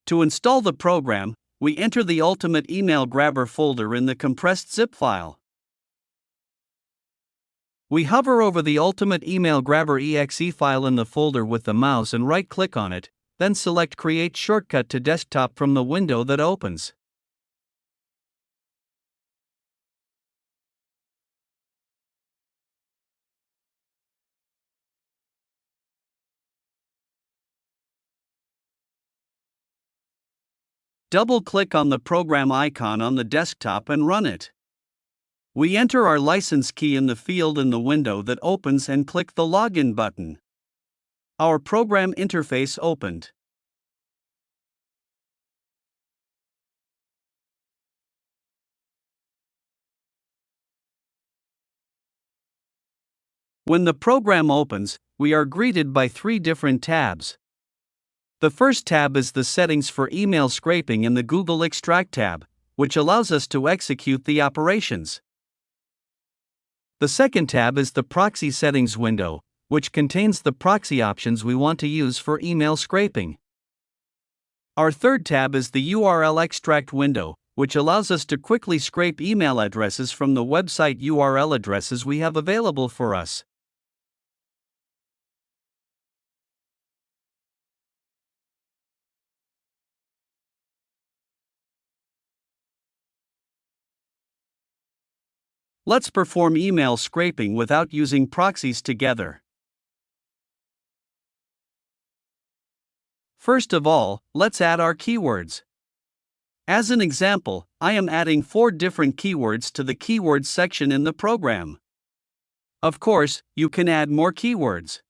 To install the program, we enter the Ultimate Email Grabber folder in the compressed zip file. We hover over the Ultimate Email Grabber exe file in the folder with the mouse and right-click on it, then select Create Shortcut to Desktop from the window that opens. Double-click on the program icon on the desktop and run it. We enter our license key in the field in the window that opens and click the Login button. Our program interface opened. When the program opens, we are greeted by 3 different tabs. The first tab is the settings for email scraping in the Google Extract tab, which allows us to execute the operations. The second tab is the proxy settings window, which contains the proxy options we want to use for email scraping. Our third tab is the URL extract window, which allows us to quickly scrape email addresses from the website URL addresses we have available for us. Let's perform email scraping without using proxies together. First of all, let's add our keywords. As an example, I am adding 4 different keywords to the keywords section in the program. Of course, you can add more keywords.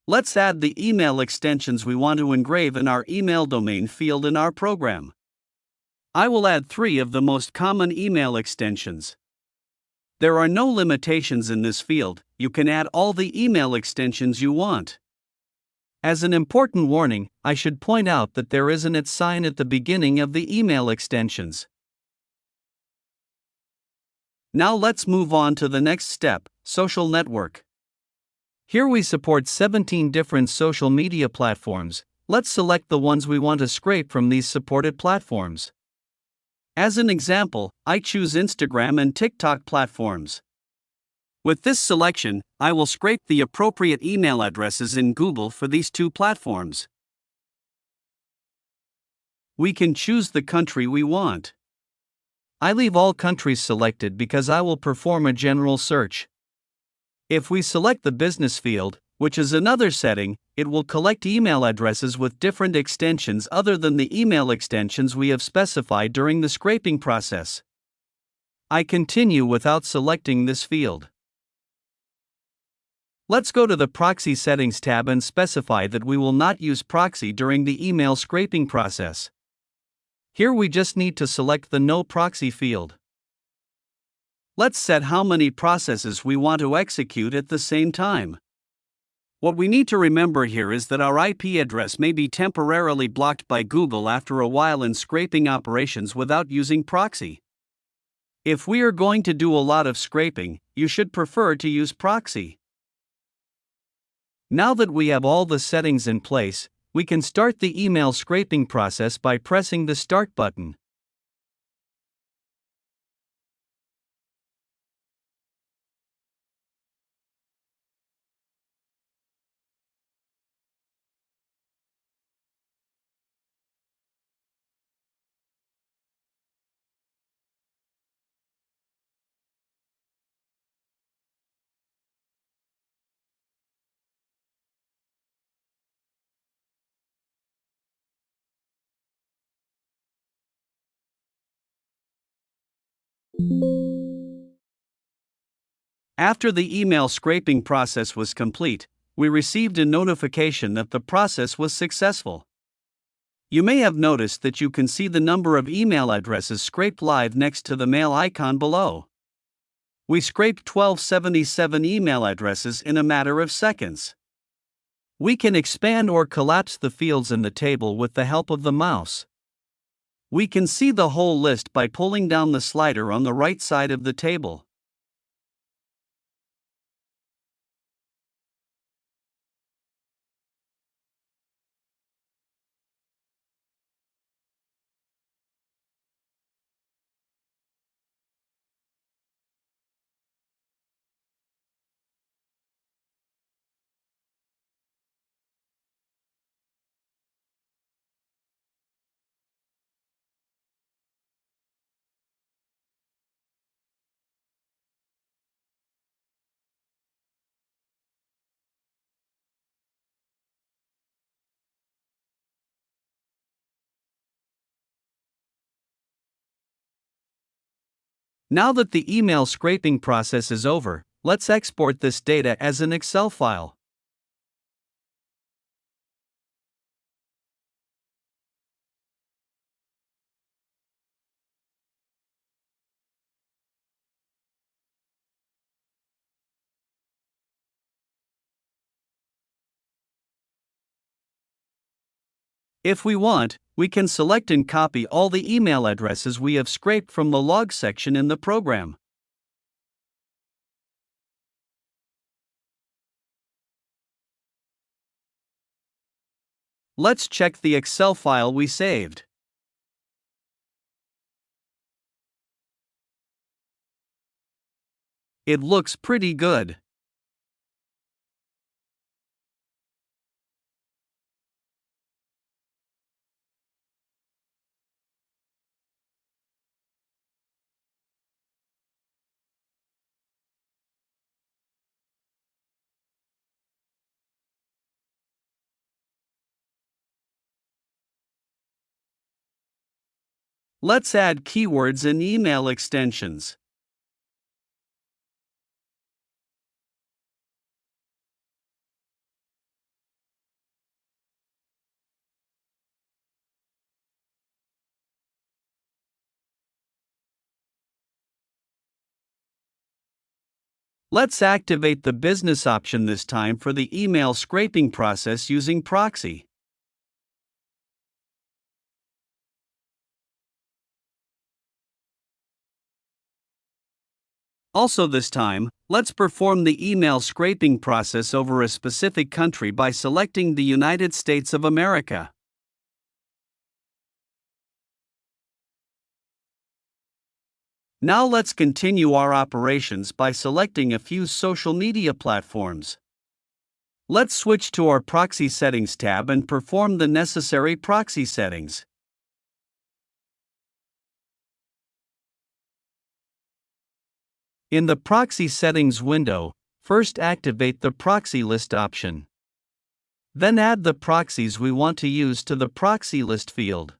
Let's add the email extensions we want to engrave in our email domain field in our program. I will add 3 of the most common email extensions. There are no limitations in this field, you can add all the email extensions you want. As an important warning, I should point out that there is an @ sign at the beginning of the email extensions. Now let's move on to the next step, social network. Here we support 17 different social media platforms. Let's select the ones we want to scrape from these supported platforms. As an example, I choose Instagram and TikTok platforms. With this selection, I will scrape the appropriate email addresses in Google for these 2 platforms. We can choose the country we want. I leave all countries selected because I will perform a general search. If we select the business field, which is another setting, it will collect email addresses with different extensions other than the email extensions we have specified during the scraping process. I continue without selecting this field. Let's go to the Proxy Settings tab and specify that we will not use proxy during the email scraping process. Here we just need to select the No Proxy field. Let's set how many processes we want to execute at the same time. What we need to remember here is that our IP address may be temporarily blocked by Google after a while in scraping operations without using proxy. If we are going to do a lot of scraping, you should prefer to use proxy. Now that we have all the settings in place, we can start the email scraping process by pressing the Start button. After the email scraping process was complete, we received a notification that the process was successful. You may have noticed that you can see the number of email addresses scraped live next to the mail icon below. We scraped 1277 email addresses in a matter of seconds. We can expand or collapse the fields in the table with the help of the mouse. We can see the whole list by pulling down the slider on the right side of the table. Now that the email scraping process is over, let's export this data as an Excel file. If we want, we can select and copy all the email addresses we have scraped from the log section in the program. Let's check the Excel file we saved. It looks pretty good. Let's add keywords and email extensions. Let's activate the business option this time for the email scraping process using proxy. Also this time, let's perform the email scraping process over a specific country by selecting the United States of America. Now let's continue our operations by selecting a few social media platforms. Let's switch to our Proxy Settings tab and perform the necessary proxy settings. In the Proxy Settings window, first activate the Proxy List option. Then add the proxies we want to use to the Proxy List field.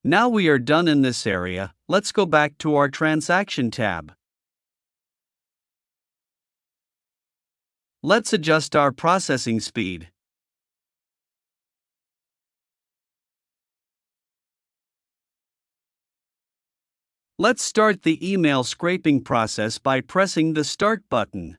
Now we are done in this area, let's go back to our Transaction tab. Let's adjust our processing speed. Let's start the email scraping process by pressing the Start button.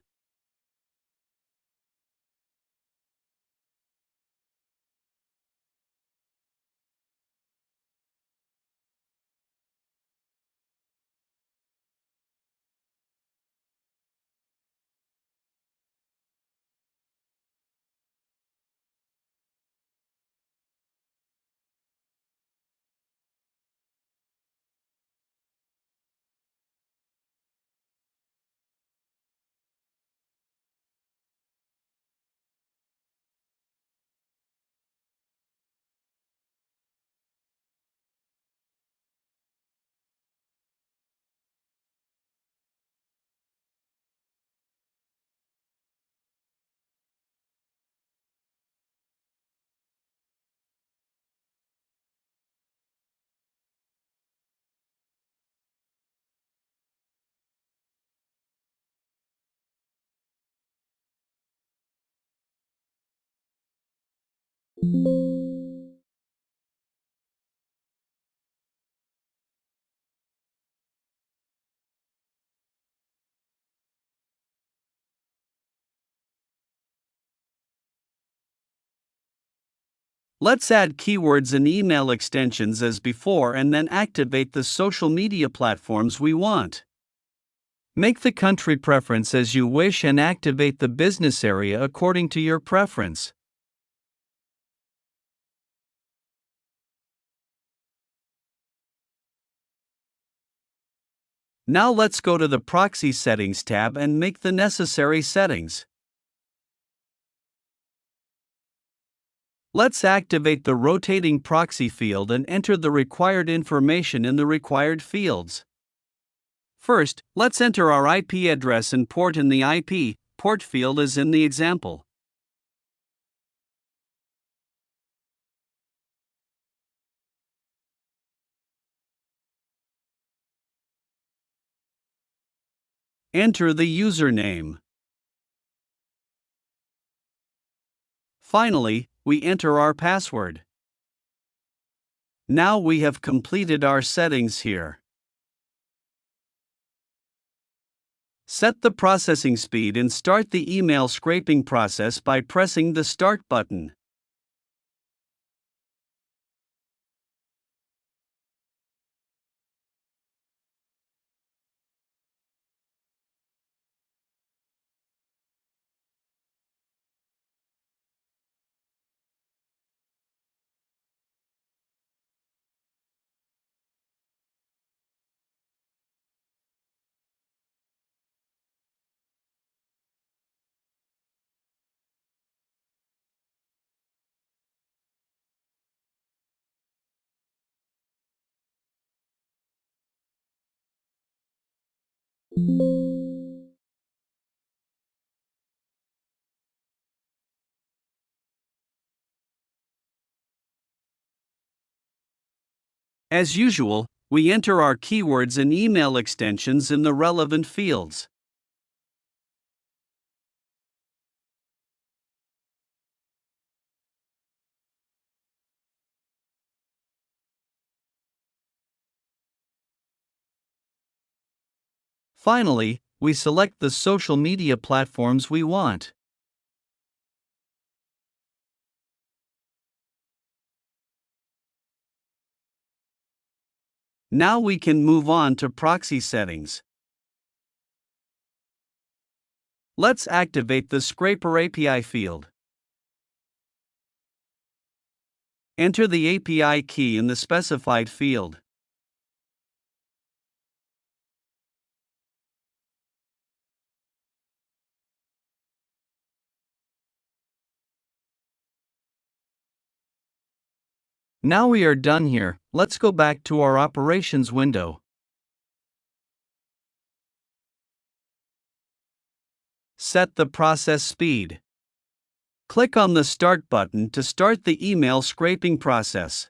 Let's add keywords and email extensions as before and then activate the social media platforms we want. Make the country preference as you wish and activate the business area according to your preference. Now let's go to the Proxy Settings tab and make the necessary settings. Let's activate the rotating proxy field and enter the required information in the required fields. First, let's enter our IP address and port in the IP port field as in the example. Enter the username. Finally, we enter our password. Now we have completed our settings here. Set the processing speed and start the email scraping process by pressing the Start button. As usual, we enter our keywords and email extensions in the relevant fields. Finally, we select the social media platforms we want. Now we can move on to proxy settings. Let's activate the Scraper API field. Enter the API key in the specified field. Now we are done here, let's go back to our operations window. Set the process speed. Click on the Start button to start the email scraping process.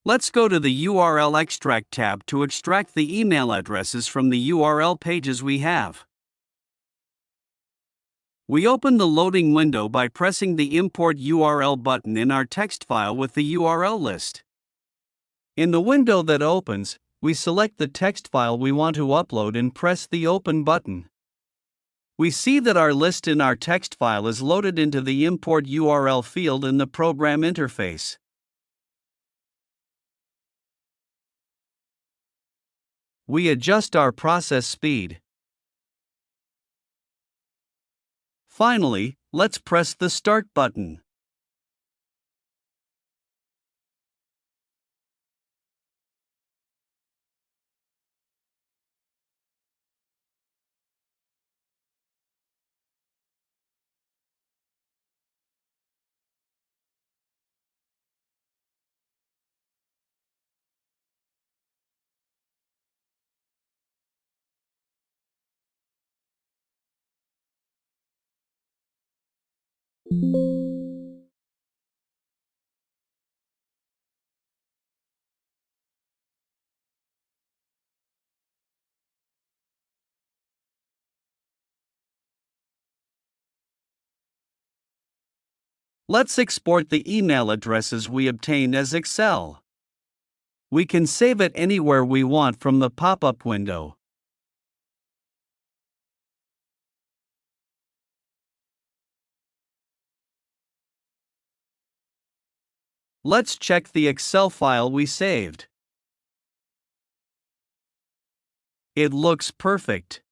Let's go to the URL Extract tab to extract the email addresses from the URL pages we have. We open the loading window by pressing the Import URL button in our text file with the URL list. In the window that opens, we select the text file we want to upload and press the Open button. We see that our list in our text file is loaded into the Import URL field in the program interface. We adjust our process speed. Finally, let's press the Start button. Let's export the email addresses we obtained as Excel. We can save it anywhere we want from the pop-up window. Let's check the Excel file we saved. It looks perfect.